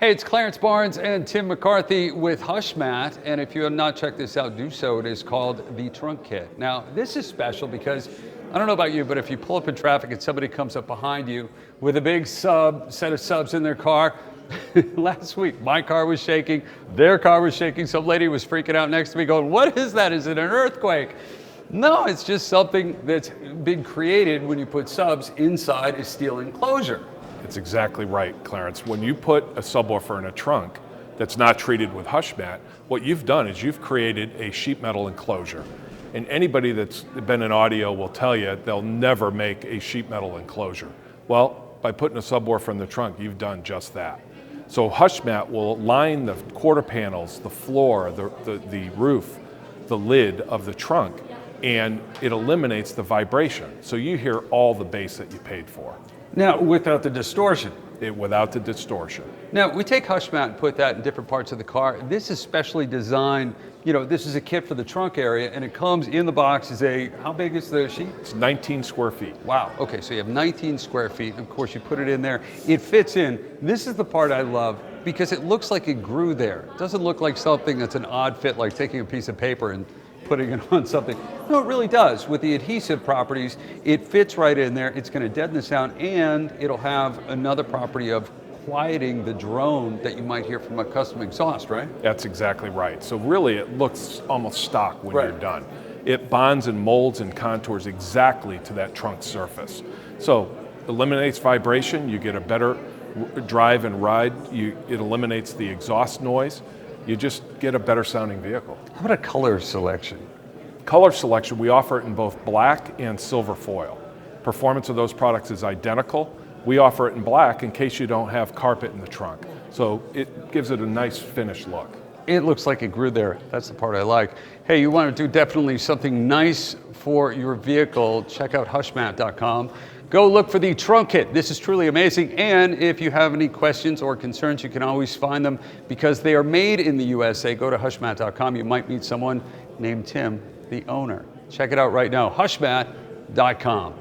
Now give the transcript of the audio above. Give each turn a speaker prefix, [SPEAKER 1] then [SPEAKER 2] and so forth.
[SPEAKER 1] Hey, it's Clarence Barnes and Tim McCarthy with HushMat, and if you have not checked this out, do so. It is called the Trunk Kit. Now, this is special because, I don't know about you, but if you pull up in traffic and somebody comes up behind you with a big set of subs in their car, last week my car was shaking, their car was shaking, some lady was freaking out next to me going, what is that? Is it an earthquake? No, it's just something that's been created when you put subs inside a steel enclosure.
[SPEAKER 2] It's exactly right, Clarence. When you put a subwoofer in a trunk that's not treated with HushMat, what you've done is you've created a sheet metal enclosure. And anybody that's been in audio will tell you they'll never make a sheet metal enclosure. Well, by putting a subwoofer in the trunk, you've done just that. So HushMat will line the quarter panels, the floor, the roof, the lid of the trunk, and it eliminates the vibration. So you hear all the bass that you paid for.
[SPEAKER 1] Now, without the distortion.
[SPEAKER 2] Without the distortion.
[SPEAKER 1] Now, we take HushMat and put that in different parts of the car. This is specially designed, this is a kit for the trunk area, and it comes in the box as how big is the sheet?
[SPEAKER 2] It's 19 square feet.
[SPEAKER 1] Wow, okay, so you have 19 square feet. Of course, you put it in there. It fits in. This is the part I love because it looks like it grew there. It doesn't look like something that's an odd fit, like taking a piece of paper and putting it on something. No, it really does. With the adhesive properties, it fits right in there. It's going to deaden the sound, and it'll have another property of quieting the drone that you might hear from a custom exhaust, right?
[SPEAKER 2] That's exactly right. So really, it looks almost stock when
[SPEAKER 1] Right.
[SPEAKER 2] you're done. It bonds and molds and contours exactly to that trunk surface. So eliminates vibration. You get a better drive and ride. It eliminates the exhaust noise. You just get a better sounding vehicle.
[SPEAKER 1] How about a color selection?
[SPEAKER 2] Color selection, we offer it in both black and silver foil. Performance of those products is identical. We offer it in black in case you don't have carpet in the trunk. So it gives it a nice finished look.
[SPEAKER 1] It looks like it grew there. That's the part I like. Hey, you want to do definitely something nice for your vehicle, check out HushMat.com. Go look for the Trunk Kit. This is truly amazing. And if you have any questions or concerns, you can always find them because they are made in the USA. Go to HushMat.com. You might meet someone named Tim, the owner. Check it out right now, HushMat.com.